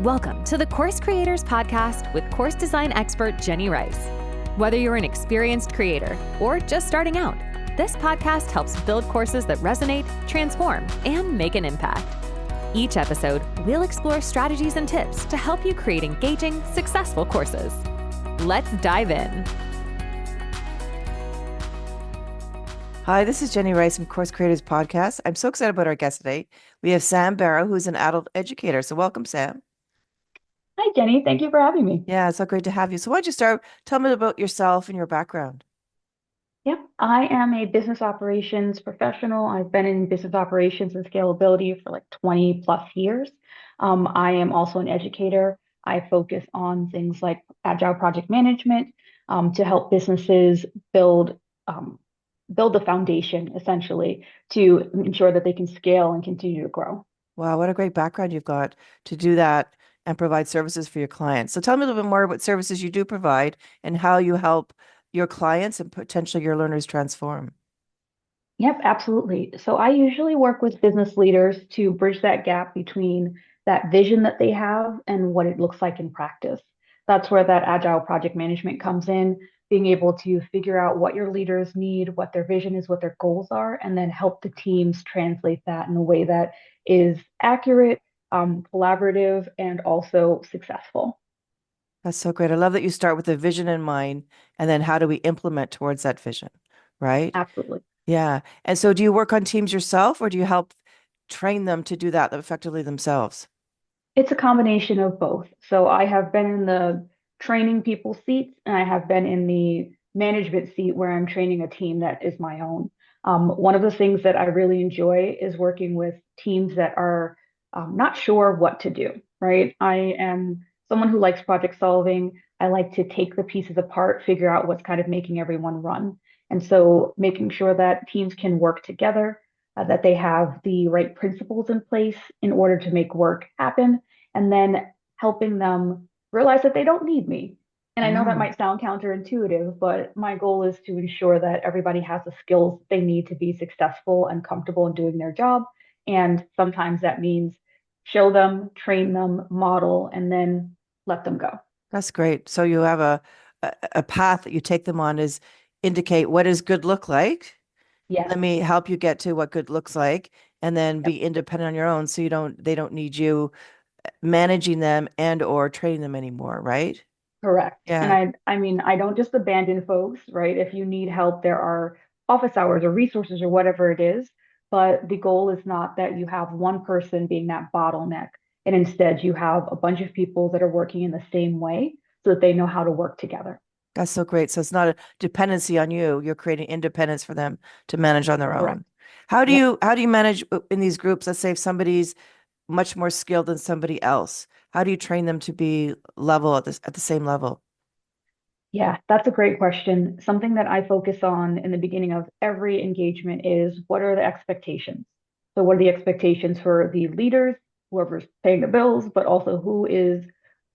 Welcome to the Course Creators Podcast with course design expert Jenny Rice. Whether you're an experienced creator or just starting out, this podcast helps build courses that resonate, transform, and make an impact. Each episode, we'll explore strategies and tips to help you create engaging, successful courses. Let's dive in. Hi, this is Jenny Rice from Course Creators Podcast. I'm so excited about our guest today. We have Sam Barrow, who's an adult educator. So welcome, Sam. Hi, Jenny. Thank you for having me. Yeah, it's so great to have you. So why don't you start? Tell me about yourself and your background. Yep, I am a business operations professional. I've been in business operations and scalability for like 20 plus years. I am also an educator. I focus on things like agile project management to help businesses build the foundation essentially to ensure that they can scale and continue to grow. Wow, what a great background you've got to do that and provide services for your clients. So tell me a little bit more about services you do provide and how you help your clients and potentially your learners transform. Yep, absolutely. So I usually work with business leaders to bridge that gap between that vision that they have and what it looks like in practice. That's where that agile project management comes in, being able to figure out what your leaders need, what their vision is, what their goals are, and then help the teams translate that in a way that is accurate, collaborative, and also successful. That's so great. I love that you start with a vision in mind and then how do we implement towards that vision, right? Absolutely. Yeah. And so do you work on teams yourself or do you help train them to do that effectively themselves? It's a combination of both. So I have been in the training people seats and I have been in the management seat where I'm training a team that is my own. One of the things that I really enjoy is working with teams that are not sure what to do, right? I am someone who likes project solving. I like to take the pieces apart, figure out what's kind of making everyone run. And so making sure that teams can work together, that they have the right principles in place in order to make work happen, and then helping them realize that they don't need me. And I know that might sound counterintuitive, but my goal is to ensure that everybody has the skills they need to be successful and comfortable in doing their job. And sometimes that means show them, train them, model, and then let them go. That's great. So you have a path that you take them on is indicate what does good look like. Yes. Let me help you get to what good looks like and then be independent on your own so they don't need you managing them and or training them anymore, right? Correct. Yeah. And I mean, I don't just abandon folks, right? If you need help, there are office hours or resources or whatever it is. But the goal is not that you have one person being that bottleneck. And instead, you have a bunch of people that are working in the same way so that they know how to work together. That's so great. So it's not a dependency on you. You're creating independence for them to manage on their Correct. own. How do you manage in these groups? Let's say if somebody's much more skilled than somebody else, how do you train them to be level at the same level? Yeah, that's a great question. Something that I focus on in the beginning of every engagement is what are the expectations? So, what are the expectations for the leaders, whoever's paying the bills, but also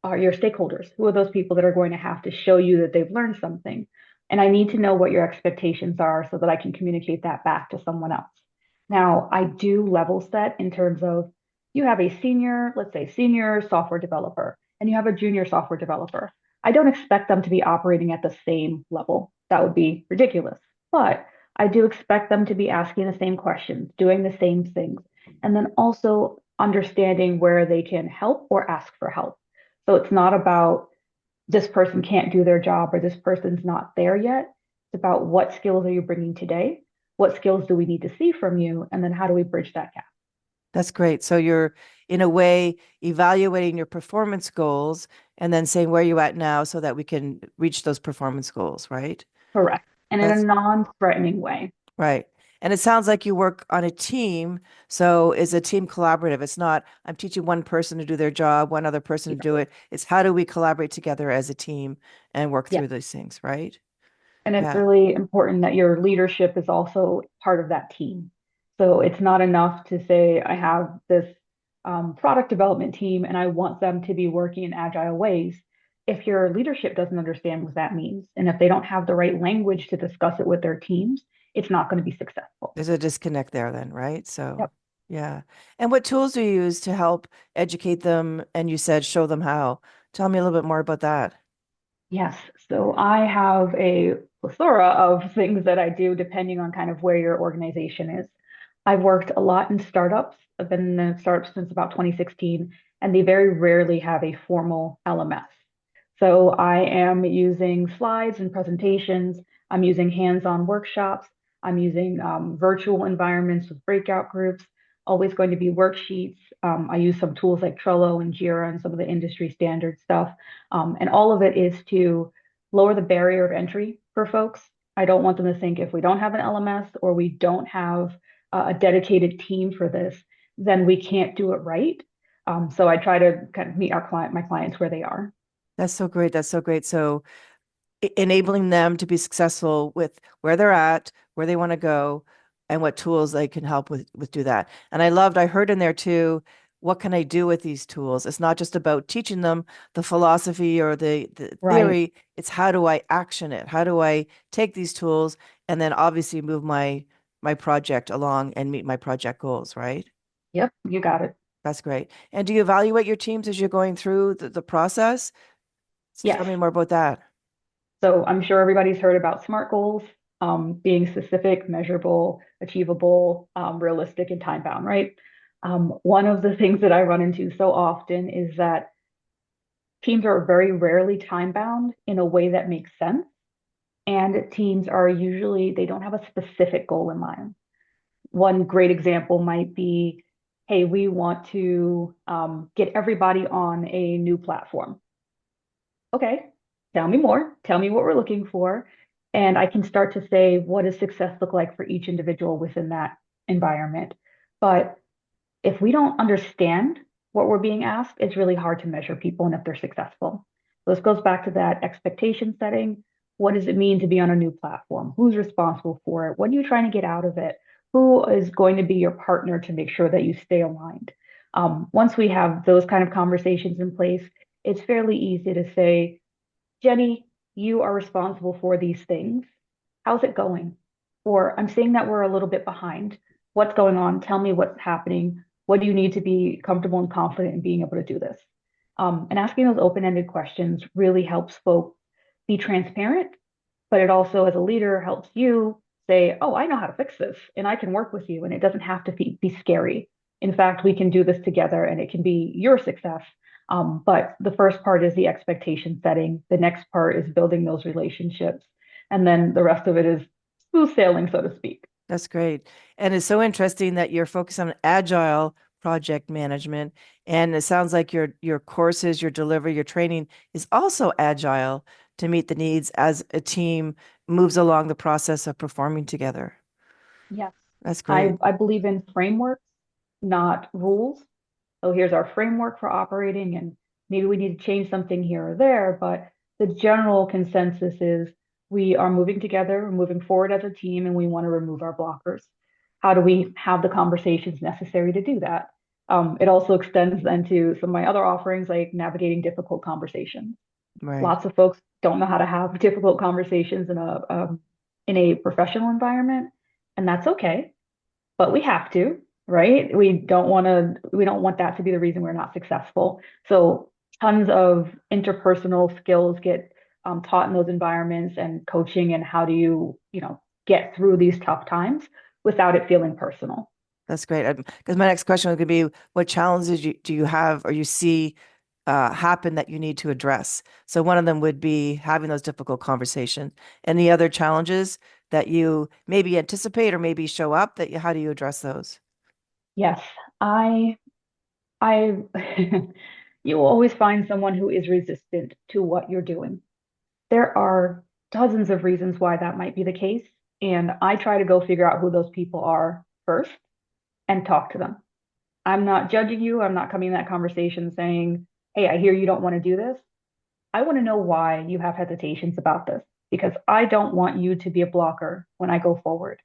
are your stakeholders? Who are those people that are going to have to show you that they've learned something? And I need to know what your expectations are so that I can communicate that back to someone else. Now, I do level set in terms of you have a senior, let's say senior software developer, and you have a junior software developer. I don't expect them to be operating at the same level. That would be ridiculous. But I do expect them to be asking the same questions, doing the same things, and then also understanding where they can help or ask for help. So it's not about this person can't do their job or this person's not there yet. It's about what skills are you bringing today? What skills do we need to see from you? And then how do we bridge that gap? That's great. So you're in a way evaluating your performance goals and then saying where you at now so that we can reach those performance goals, right? Correct. And in a That's non-threatening way. right. And it sounds like you work on a team. So it's a team collaborative. It's not, I'm teaching one person to do their job, one other person to do it. It's how do we collaborate together as a team and work Yeah. through these things, right? And it's Yeah. really important that your leadership is also part of that team. So it's not enough to say, I have this product development team and I want them to be working in agile ways. If your leadership doesn't understand what that means, and if they don't have the right language to discuss it with their teams, it's not going to be successful. There's a disconnect there then, right? So Yep. Yeah. And what tools do you use to help educate them? And you said show them how. Tell me a little bit more about that. Yes. So I have a plethora of things that I do depending on kind of where your organization is. I've worked a lot in startups. I've been in startups since about 2016, and they very rarely have a formal LMS. So I am using slides and presentations. I'm using hands-on workshops. I'm using virtual environments with breakout groups, always going to be worksheets. I use some tools like Trello and Jira and some of the industry standard stuff. And all of it is to lower the barrier of entry for folks. I don't want them to think if we don't have an LMS or we don't have a dedicated team for this, then we can't do it right. So I try to kind of meet my clients where they are. That's so great. That's so great. So enabling them to be successful with where they're at, where they want to go, and what tools they can help with do that. And I heard in there too, what can I do with these tools? It's not just about teaching them the philosophy or the Right. theory. It's how do I action it? How do I take these tools and then obviously move my project along and meet my project goals, right? Yep, you got it. That's great. And do you evaluate your teams as you're going through the process? Tell Yes. me more about that. So I'm sure everybody's heard about SMART goals, being specific, measurable, achievable, realistic, and time bound, right? One of the things that I run into so often is that teams are very rarely time bound in a way that makes sense. And teams are usually, they don't have a specific goal in mind. One great example might be, hey, we want to get everybody on a new platform. Okay, tell me more. Tell me what we're looking for. And I can start to say, what does success look like for each individual within that environment? But if we don't understand what we're being asked, it's really hard to measure people and if they're successful. So this goes back to that expectation setting. What does it mean to be on a new platform? Who's responsible for it? What are you trying to get out of it? Who is going to be your partner to make sure that you stay aligned? Once we have those kind of conversations in place, it's fairly easy to say, Jenny, you are responsible for these things. How's it going? Or I'm seeing that we're a little bit behind. What's going on? Tell me what's happening. What do you need to be comfortable and confident in being able to do this? And asking those open-ended questions really helps folks be transparent, but it also, as a leader, helps you say, oh, I know how to fix this and I can work with you. And it doesn't have to be scary. In fact, we can do this together and it can be your success. But the first part is the expectation setting. The next part is building those relationships. And then the rest of it is smooth sailing, so to speak. That's great. And it's so interesting that you're focused on agile project management. And it sounds like your courses, your delivery, your training is also agile to meet the needs as a team moves along the process of performing together. Yes. That's I, great. I believe in frameworks, not rules. So here's our framework for operating, and maybe we need to change something here or there, but the general consensus is we are moving together, we're moving forward as a team, and we want to remove our blockers. How do we have the conversations necessary to do that? It also extends then to some of my other offerings like navigating difficult conversations. Right. Lots of folks don't know how to have difficult conversations in a professional environment, and that's okay, but we have to, right? We don't want that to be the reason we're not successful. So tons of interpersonal skills get taught in those environments and coaching and how do you get through these tough times without it feeling personal. That's great. Because my next question was going to be, what challenges do you have or you see happen that you need to address? So one of them would be having those difficult conversations. Any other challenges that you maybe anticipate or maybe show up how do you address those? Yes, I you will always find someone who is resistant to what you're doing. There are dozens of reasons why that might be the case. And I try to go figure out who those people are first and talk to them. I'm not judging you. I'm not coming in that conversation saying, hey, I hear you don't want to do this. I want to know why you have hesitations about this because I don't want you to be a blocker when I go forward.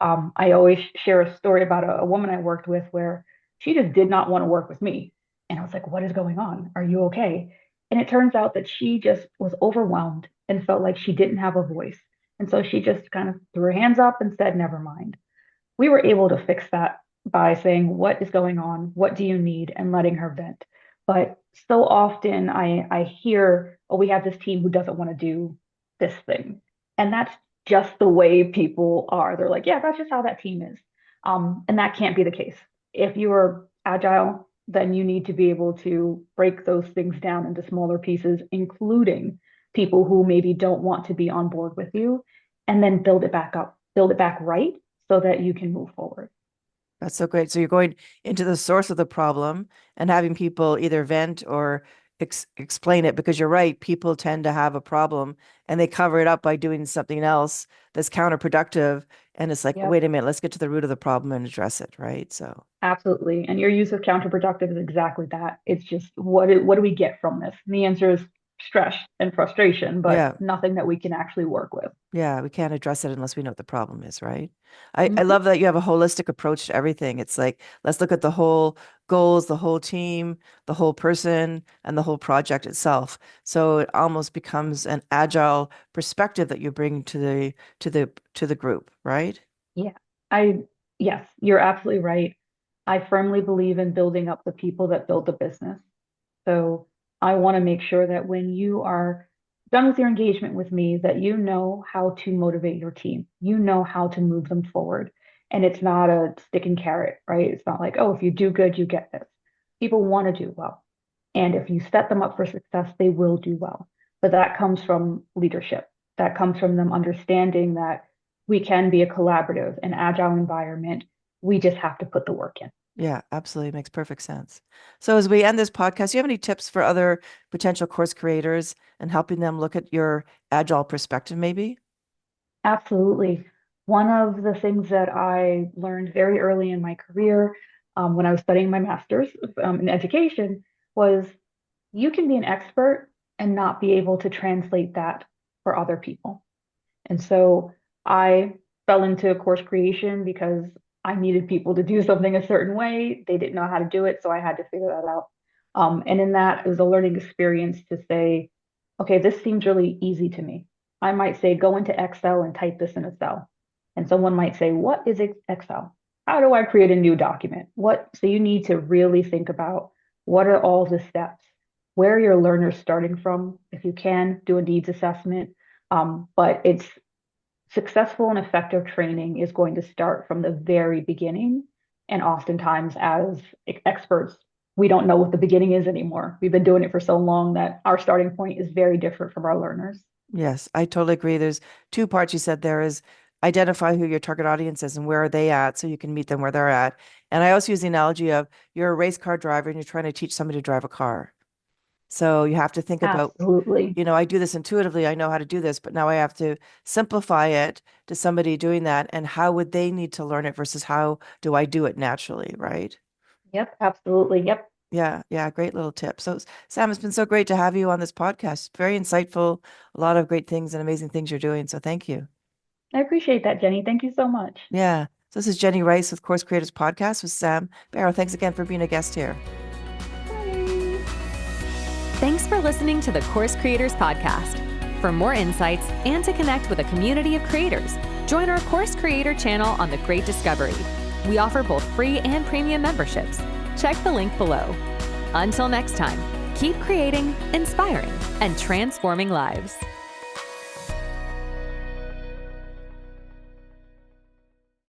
I always share a story about a woman I worked with where she just did not want to work with me. And I was like, what is going on? Are you okay? And it turns out that she just was overwhelmed and felt like she didn't have a voice. And so she just kind of threw her hands up and said, never mind. We were able to fix that by saying, what is going on? What do you need? And letting her vent. But so often I hear, oh, we have this team who doesn't want to do this thing. And that's just the way people are. They're like, yeah, that's just how that team is. And that can't be the case. If you are agile, then you need to be able to break those things down into smaller pieces, including people who maybe don't want to be on board with you, and then build it back up, build it back right so that you can move forward. That's so great. So you're going into the source of the problem and having people either vent or explain it, because you're right. People tend to have a problem and they cover it up by doing something else that's counterproductive. And it's like, Yep. wait a minute, let's get to the root of the problem and address it. Right. So Absolutely. And your use of counterproductive is exactly that. It's just what do we get from this? And the answer is stress and frustration, but yeah, nothing that we can actually work with. yeah, we can't address it unless we know what the problem is, right? I Mhm. love that you have a holistic approach to everything. It's like, let's look at the whole goals, the whole team, the whole person, and the whole project itself. So it almost becomes an agile perspective that you bring to the group, right? Yeah. I yes, you're absolutely right. I firmly believe in building up the people that build the business. So I want to make sure that when you are done with your engagement with me, that you know how to motivate your team. You know how to move them forward. And it's not a stick and carrot, right? It's not like, oh, if you do good, you get this. People want to do well. And if you set them up for success, they will do well. But that comes from leadership. That comes from them understanding that we can be a collaborative and agile environment. We just have to put the work in. Yeah, absolutely. Makes perfect sense. So as we end this podcast, do you have any tips for other potential course creators and helping them look at your agile perspective, maybe? Absolutely. One of the things that I learned very early in my career, when I was studying my master's in education, was you can be an expert and not be able to translate that for other people. And so I fell into course creation because I needed people to do something a certain way. They didn't know how to do it, so I had to figure that out. And in that, it was a learning experience to say, okay, this seems really easy to me. I might say, go into Excel and type this in a cell. And someone might say, what is Excel? How do I create a new document? What? So you need to really think about what are all the steps? Where are your learners starting from? If you can, do a needs assessment. But it's successful and effective training is going to start from the very beginning. And oftentimes, as experts, we don't know what the beginning is anymore. We've been doing it for so long that our starting point is very different from our learners. Yes, I totally agree. There's two parts you said there is identify who your target audience is and where are they at so you can meet them where they're at. And I also use the analogy of you're a race car driver and you're trying to teach somebody to drive a car. So you have to think about, Absolutely. I do this intuitively. I know how to do this, but now I have to simplify it to somebody doing that. And how would they need to learn it versus how do I do it naturally, right? Yep, absolutely. Yep. Yeah, yeah, great little tip. So, Sam, it's been so great to have you on this podcast. Very insightful, a lot of great things and amazing things you're doing. So, thank you. I appreciate that, Jenny. Thank you so much. Yeah. So, this is Jenny Rice with Course Creators Podcast with Sam Barrow. Thanks again for being a guest here. Bye. Thanks for listening to the Course Creators Podcast. For more insights and to connect with a community of creators, join our Course Creator channel on The Great Discovery. We offer both free and premium memberships. Check the link below. Until next time, keep creating, inspiring, and transforming lives.